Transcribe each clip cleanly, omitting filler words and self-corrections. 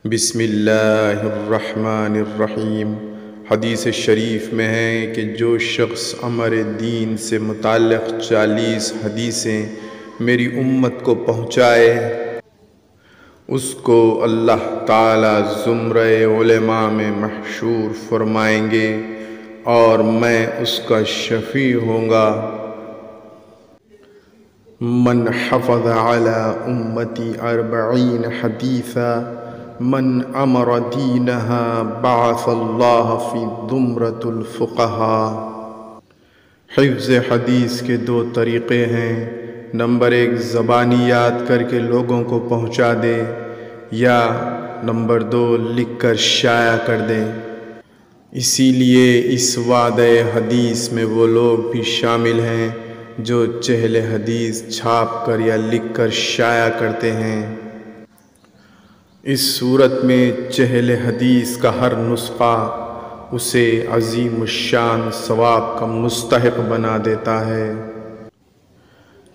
بسم اللہ الرحمن الرحیم۔ حدیث شریف میں ہے کہ جو شخص امر دین سے متعلق 40 حدیثیں میری امت کو پہنچائے اس کو اللہ تعالی زمرہ علماء میں محشور فرمائیں گے اور میں اس کا شفیع ہوں گا۔ من حفظ علی امتی 40 حدیثا من امر دینہا بعث اللہ فی زمرۃ الفقہاء۔ حفظ حدیث کے 2 طریقے ہیں۔ نمبر 1 زبانی یاد کر کے لوگوں کو پہنچا دے، یا نمبر 2 لکھ کر شائع کر دے۔ اسی لیے اس وعدہ حدیث میں وہ لوگ بھی شامل ہیں جو چہل حدیث چھاپ کر یا لکھ کر شائع کرتے ہیں۔ اس صورت میں چہل حدیث کا ہر نسخہ اسے عظیم الشان ثواب کا مستحق بنا دیتا ہے۔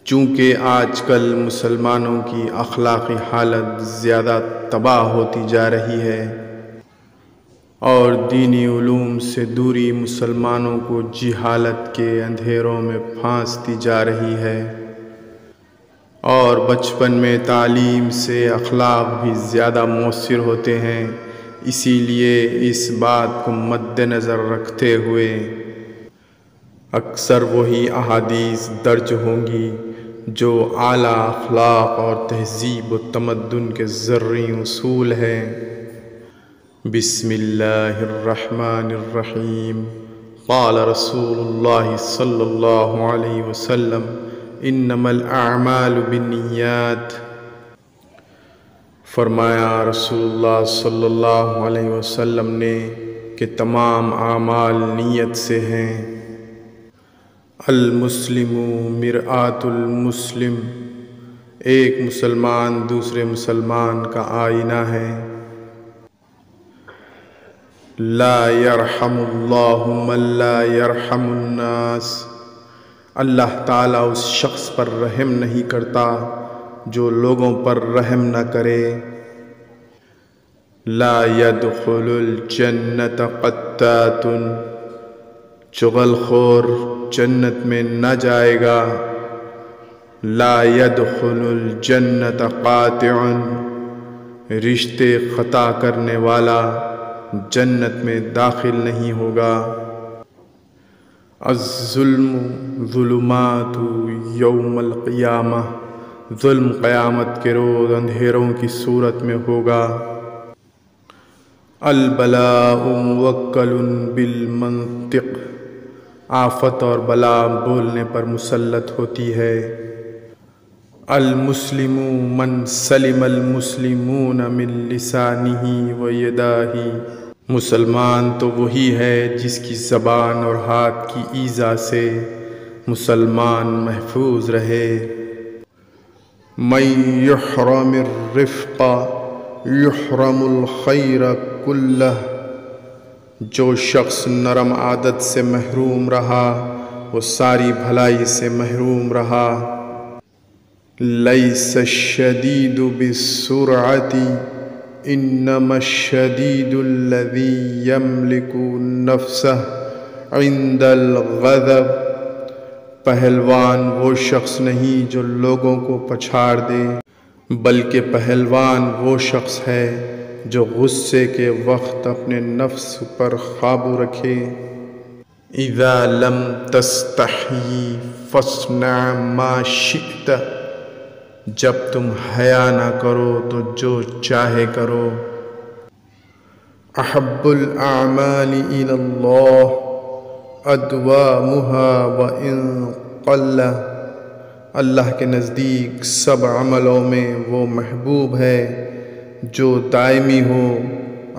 چونکہ آج کل مسلمانوں کی اخلاقی حالت زیادہ تباہ ہوتی جا رہی ہے اور دینی علوم سے دوری مسلمانوں کو جہالت کے اندھیروں میں پھانستی جا رہی ہے، اور بچپن میں تعلیم سے اخلاق بھی زیادہ مؤثر ہوتے ہیں، اسی لیے اس بات کو مد نظر رکھتے ہوئے اکثر وہی احادیث درج ہوں گی جو اعلیٰ اخلاق اور تہذیب و تمدن کے زرعی اصول ہیں۔ بسم اللہ الرحمن الرحیم۔ قال رسول اللہ صلی اللہ علیہ وسلم انما الاعمال بالنیات۔ فرمایا رسول اللہ صلی اللہ علیہ وسلم نے کہ تمام اعمال نیت سے ہیں۔ المسلم مرآۃ المسلم، ایک مسلمان دوسرے مسلمان کا آئینہ ہے۔ لا یرحم اللہ من لا یرحم الناس، اللہ تعالیٰ اس شخص پر رحم نہیں کرتا جو لوگوں پر رحم نہ کرے۔ لا يدخل الجنة قتات، چغل خور جنت میں نہ جائے گا۔ لا يدخل الجنة قاطع، رشتے قطع کرنے والا جنت میں داخل نہیں ہوگا۔ الظلم ظلمات یوم القیامہ، ظلم قیامت کے روز اندھیروں کی صورت میں ہوگا۔ البلاء موکل بالمنطق، آفت اور بلا بولنے پر مسلط ہوتی ہے۔ المسلم من سلم المسلمون من لسانہ و یدہ، مسلمان تو وہی ہے جس کی زبان اور ہاتھ کی ایذا سے مسلمان محفوظ رہے۔ من یحرم الرفق یحرم الخیر کلہ، جو شخص نرم عادت سے محروم رہا وہ ساری بھلائی سے محروم رہا۔ لیس الشدید بالسرعۃ انما الشدید الذی یملک نفسہ عند الغضب، پہلوان وہ شخص نہیں جو لوگوں کو پچھاڑ دے، بلکہ پہلوان وہ شخص ہے جو غصے کے وقت اپنے نفس پر قابو رکھے۔ اذا لم تستحی فاصنع ما شئت، جب تم حیا نہ کرو تو جو چاہے کرو۔ احب الاعمال الی اللہ ادومها وان قل، اللہ کے نزدیک سب عملوں میں وہ محبوب ہے جو دائمی ہو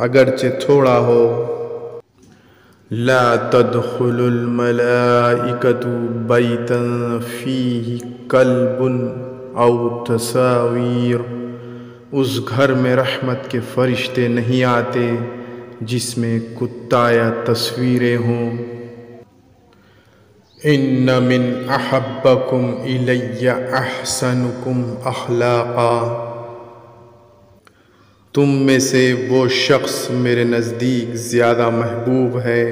اگرچہ تھوڑا ہو۔ لا تدخل الملائکۃ بیتا فیہ کلب او تصاویر، اس گھر میں رحمت کے فرشتے نہیں آتے جس میں کتا یا تصویریں ہوں۔ ان من احبکم الی احسنکم اخلاقا، تم میں سے وہ شخص میرے نزدیک زیادہ محبوب ہے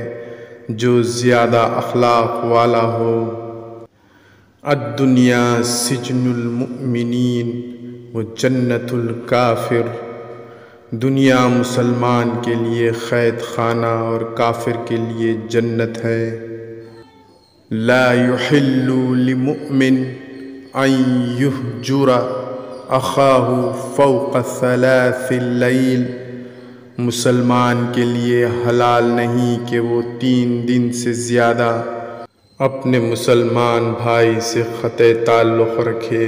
جو زیادہ اخلاق والا ہو۔ الدنیا سجن المؤمنین و جنت الکافر، دنیا مسلمان کے لیے قید خانہ اور کافر کے لیے جنت ہے۔ لا يحل لمؤمن ان يهجر اخاہ فوق ثلاث اللیل، مسلمان کے لیے حلال نہیں کہ وہ 3 دن سے زیادہ اپنے مسلمان بھائی سے قطع تعلق رکھے۔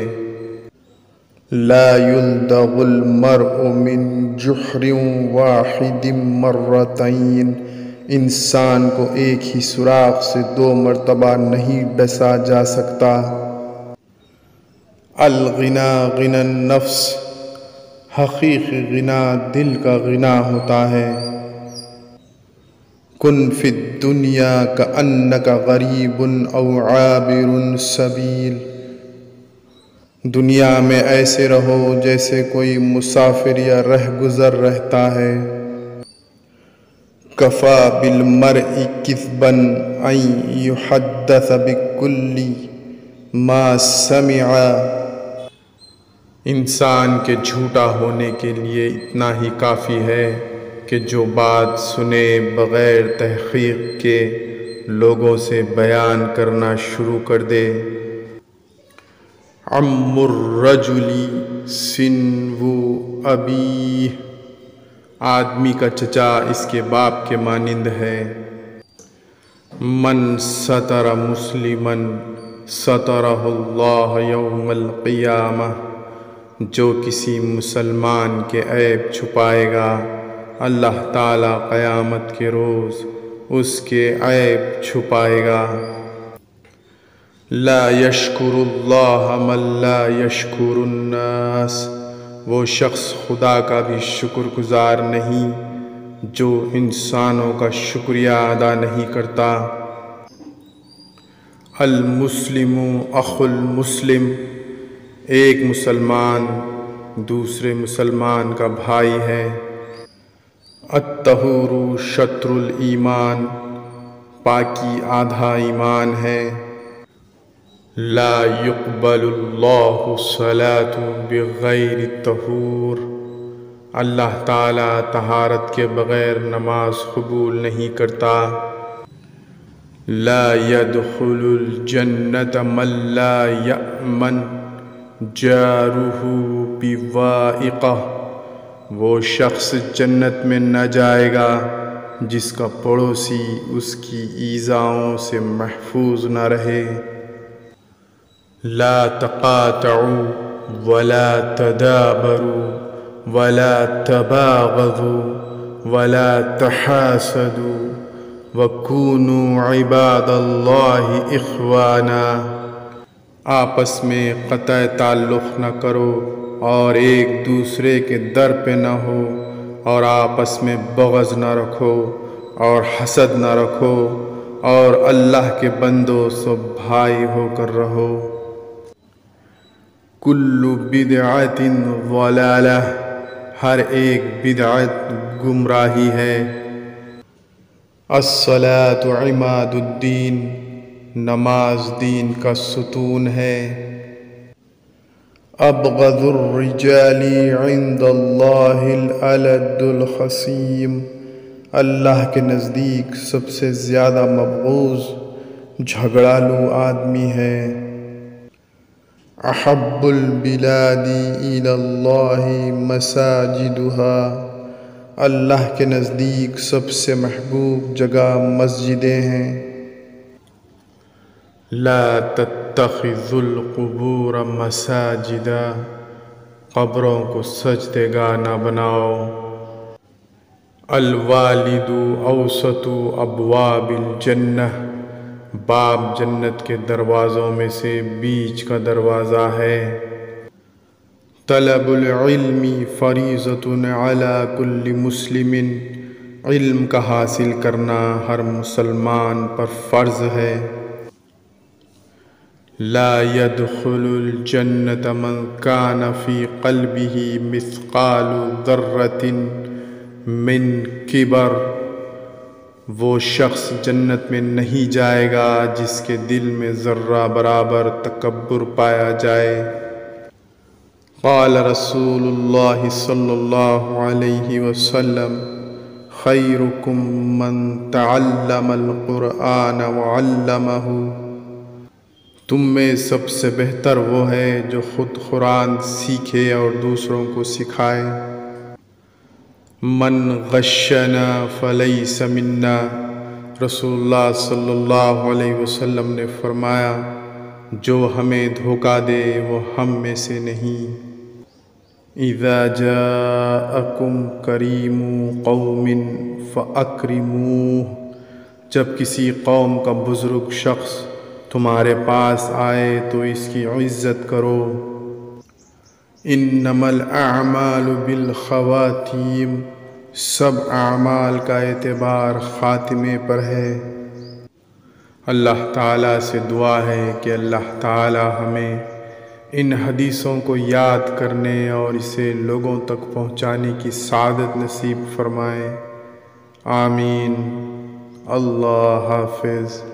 لا يلدغ المرء من جحر واحد مرتين، انسان کو ایک ہی سوراخ سے 2 مرتبہ نہیں ڈسا جا سکتا۔ الغنا غنى النفس، حقیقی غنا دل کا غنا ہوتا ہے۔ کن فی الدنیا کأنک غریب او عابر سبیل، دنیا میں ایسے رہو جیسے کوئی مسافر یا رہ گزر رہتا ہے۔ کفی بالمرء کذبا ان یحدث بکل ما سمع، انسان کے جھوٹا ہونے کے لیے اتنا ہی کافی ہے کہ جو بات سنے بغیر تحقیق کے لوگوں سے بیان کرنا شروع کر دے۔ عم الرجل سنو ابیہ، آدمی کا چچا اس کے باپ کے مانند ہے۔ من ستر مسلما سترہ اللہ یوم القیامہ، جو کسی مسلمان کے عیب چھپائے گا اللہ تعالیٰ قیامت کے روز اس کے عیب چھپائے گا۔ لا یشکر اللہ من لا یشکر الناس، وہ شخص خدا کا بھی شکر گزار نہیں جو انسانوں کا شکریہ ادا نہیں کرتا۔ المسلم اخو المسلم، ایک مسلمان دوسرے مسلمان کا بھائی ہے۔ الطہور شطر الایمان، پاکی آدھا ایمان ہے۔ لا يقبل اللہ صلاة بغیر الطہور، اللہ تعالیٰ طہارت کے بغیر نماز قبول نہیں کرتا۔ لا يدخل الجنة من لا يأمن جارہ بوائقہ، وہ شخص جنت میں نہ جائے گا جس کا پڑوسی اس کی ایذاؤں سے محفوظ نہ رہے۔ لا تقاطعوا ولا تدابروا ولا تباغضوا ولا تحاسدوا وكونوا عباد اللہ اخوانا، آپس میں قطع تعلق نہ کرو اور ایک دوسرے کے در پہ نہ ہو، اور آپس میں بغض نہ رکھو اور حسد نہ رکھو، اور اللہ کے بندوں سب بھائی ہو کر رہو۔ کل بدعت ضلالہ، ہر ایک بدعت گمراہی ہے۔ الصلاۃ عماد الدین، نماز دین کا ستون ہے۔ ابغض الرجال عند اللہ الالد الخصیم، اللہ کے نزدیک سب سے زیادہ مبغوض جھگڑالو آدمی ہے۔ احب البلاد الی اللہ مساجدها، اللہ کے نزدیک سب سے محبوب جگہ مسجدیں ہیں۔ لا تتخذوا القبور مساجدا، قبروں کو سجدے گاہ نہ بناؤ۔ الوالد اوسط ابواب الجنہ، باپ جنت کے دروازوں میں سے بیچ کا دروازہ ہے۔ طلب العلم فریضۃ علی کل مسلم، علم کا حاصل کرنا ہر مسلمان پر فرض ہے۔ لا يدخل الجنة من كان في قلبه مثقال ذرة من کبر، وہ شخص جنت میں نہیں جائے گا جس کے دل میں ذرہ برابر تکبر پایا جائے۔ قال رسول اللہ صلی اللہ علیہ وسلم: خیرکم من تعلم القرآن وعلمہ، تم میں سب سے بہتر وہ ہے جو خود قرآن سیکھے اور دوسروں کو سکھائے۔ من غشنا فلیس منا، رسول اللہ صلی اللہ علیہ وسلم نے فرمایا جو ہمیں دھوکہ دے وہ ہم میں سے نہیں۔ اذا جاءکم کریم قوم فاکرموہ، جب کسی قوم کا بزرگ شخص تمہارے پاس آئے تو اس کی عزت کرو۔ انما الاعمال بالخواتیم، سب اعمال کا اعتبار خاتمے پر ہے۔ اللہ تعالیٰ سے دعا ہے کہ اللہ تعالیٰ ہمیں ان حدیثوں کو یاد کرنے اور اسے لوگوں تک پہنچانے کی سعادت نصیب فرمائے۔ آمین۔ اللہ حافظ۔